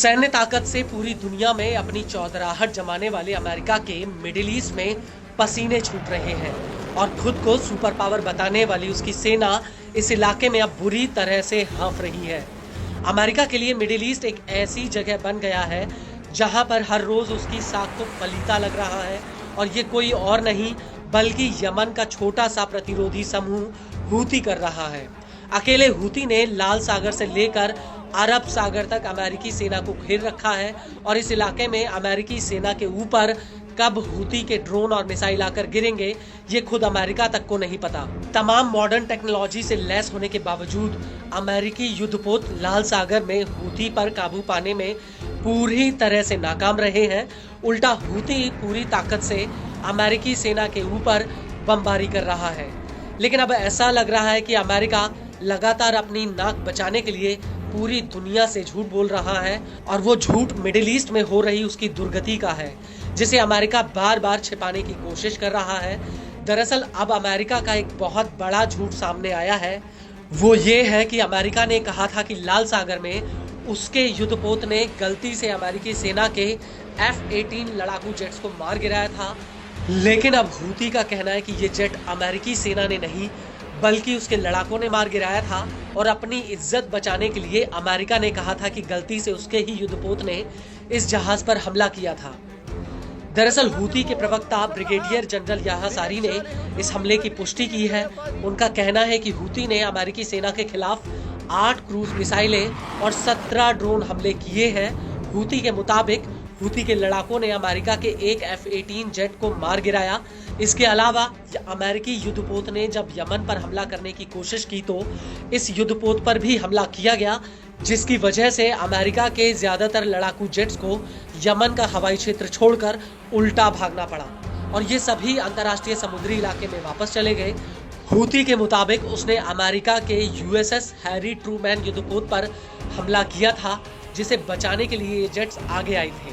सैन्य ताकत से पूरी दुनिया में अपनी चौधराहट जमाने वाले अमेरिका के मिडिल ईस्ट में पसीने छूट रहे हैं और खुद को सुपर पावर बताने वाली उसकी सेना इस इलाके में अब बुरी तरह से हाँफ रही है। अमेरिका के लिए मिडिल ईस्ट एक ऐसी जगह बन गया है जहां पर हर रोज उसकी साख को पलीता लग रहा है और ये कोई और नहीं बल्कि यमन का छोटा सा प्रतिरोधी समूह हूती कर रहा है। अकेले हूती ने लाल सागर से लेकर अरब सागर तक अमेरिकी सेना को घेर रखा है और इस इलाके में अमेरिकी सेना के ऊपर कब हूती के ड्रोन और मिसाइल आकर गिरेंगे ये खुद अमेरिका तक को नहीं पता। तमाम मॉडर्न टेक्नोलॉजी से लैस होने के बावजूद अमेरिकी युद्धपोत लाल सागर में हूती पर काबू पाने में पूरी तरह से नाकाम रहे हैं। उल्टा हूती पूरी ताकत से अमेरिकी सेना के ऊपर बमबारी कर रहा है। लेकिन अब ऐसा लग रहा है कि अमेरिका लगातार अपनी नाक बचाने के लिए पूरी दुनिया से झूठ बोल रहा है और वो झूठ मिडिल ईस्ट में हो रही उसकी दुर्गति का है जिसे अमेरिका बार बार छिपाने की कोशिश कर रहा है। दरअसल अब अमेरिका का एक बहुत बड़ा झूठ सामने आया है। वो ये है कि अमेरिका ने कहा था कि लाल सागर में उसके युद्धपोत ने गलती से अमेरिकी सेना के F-18 लड़ाकू जेट्स को मार गिराया था। लेकिन अब हूती का कहना है कि ये जेट अमेरिकी सेना ने नहीं बल्कि उसके लड़ाकों ने मार गिराया था और अपनी इज्जत बचाने के लिए अमेरिका ने कहा था कि गलती से उसके ही युद्धपोत ने इस जहाज पर हमला किया था। दरअसल हूती के प्रवक्ता ब्रिगेडियर जनरल याह्या सारी ने इस हमले की पुष्टि की है। उनका कहना है कि हूती ने अमेरिकी सेना के खिलाफ 8 क्रूज मिसाइलें और 17 ड्रोन हमले किए हैं। हूती के मुताबिक हूती के लड़ाकों ने अमेरिका के एक F-18 जेट को मार गिराया। इसके अलावा अमेरिकी युद्धपोत ने जब यमन पर हमला करने की कोशिश की तो इस युद्धपोत पर भी हमला किया गया जिसकी वजह से अमेरिका के ज्यादातर लड़ाकू जेट्स को यमन का हवाई क्षेत्र छोड़कर उल्टा भागना पड़ा और ये सभी अंतर्राष्ट्रीय समुद्री इलाके में वापस चले गए। हूती के मुताबिक उसने अमेरिका के USS हैरी ट्रूमैन युद्धपोत पर हमला किया था जिसे बचाने के लिए ये जेट्स आगे आए थे।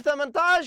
F-18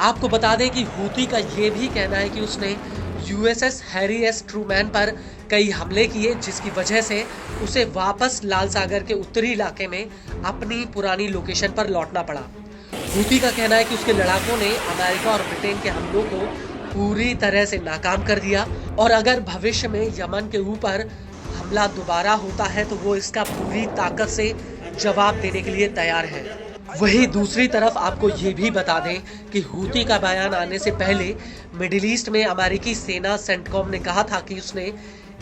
आपको बता दें कि हूती का ये भी कहना है कि उसने USS हैरी एस ट्रूमैन पर कई हमले किए जिसकी वजह से उसे वापस लाल सागर के उत्तरी इलाके में अपनी पुरानी लोकेशन पर लौटना पड़ा। हूती का कहना है कि उसके लड़ाकों ने अमेरिका और ब्रिटेन के हमलों को पूरी तरह से नाकाम कर दिया और अगर भविष्य में यमन के ऊपर हमला दोबारा होता है तो वो इसका पूरी ताकत से जवाब देने के लिए तैयार है। वहीं दूसरी तरफ आपको ये भी बता दें कि हूती का बयान आने से पहले मिडिल ईस्ट में अमेरिकी सेना सेंटकॉम ने कहा था कि उसने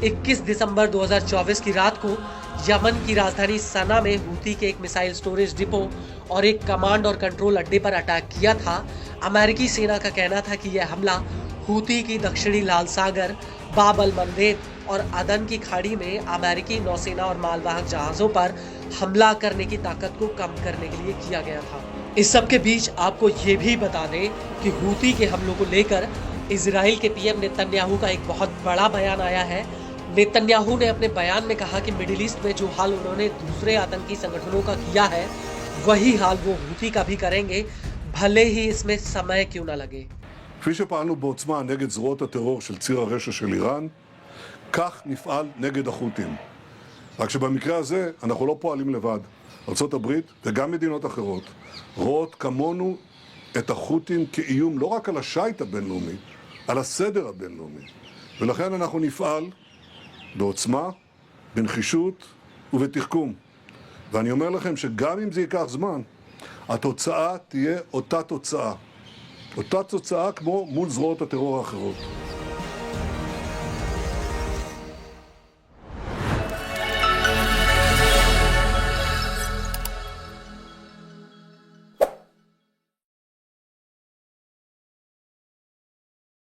21 दिसंबर 2024 की रात को यमन की राजधानी सना में हूती के एक मिसाइल स्टोरेज डिपो और एक कमांड और कंट्रोल अड्डे पर अटैक किया था। अमेरिकी सेना का कहना था कि यह हमला हूती की दक्षिणी लाल सागर, बाब अल मंदेब और अदन की खाड़ी में अमेरिकी नौसेना और मालवाहक जहाजों पर हमला करने की ताकत को कम करने के लिए किया गया था। इस सब के बीच आपको ये भी बता दें कि हूती के हमलों को लेकर इजराइल के PM नेतन्याहू का एक बहुत बड़ा बयान आया है। नेतन्याहू ने अपने बयान में कहा कि मिडिल ईस्ट में जो हाल उन्होंने दूसरे आतंकी संगठनों का किया है वही हाल वो हूती का भी करेंगे भले ही इसमें समय क्यों न लगे। כפי שפעלנו בעוצמה נגד זרועות הטרור של ציר הרשע של איראן, כך נפעל נגד החות'ים. רק שבמקרה הזה אנחנו לא פועלים לבד. ארצות הברית וגם מדינות אחרות רואות כמונו את החות'ים כאיום לא רק על השיט הבינלאומי, על הסדר הבינלאומי. ולכן אנחנו נפעל בעוצמה, בנחישות ובתחכום. ואני אומר לכם שגם אם זה ייקח זמן, התוצאה תהיה אותה תוצאה. אותה תוצאה כמו מול זרועות הטרור האחרות.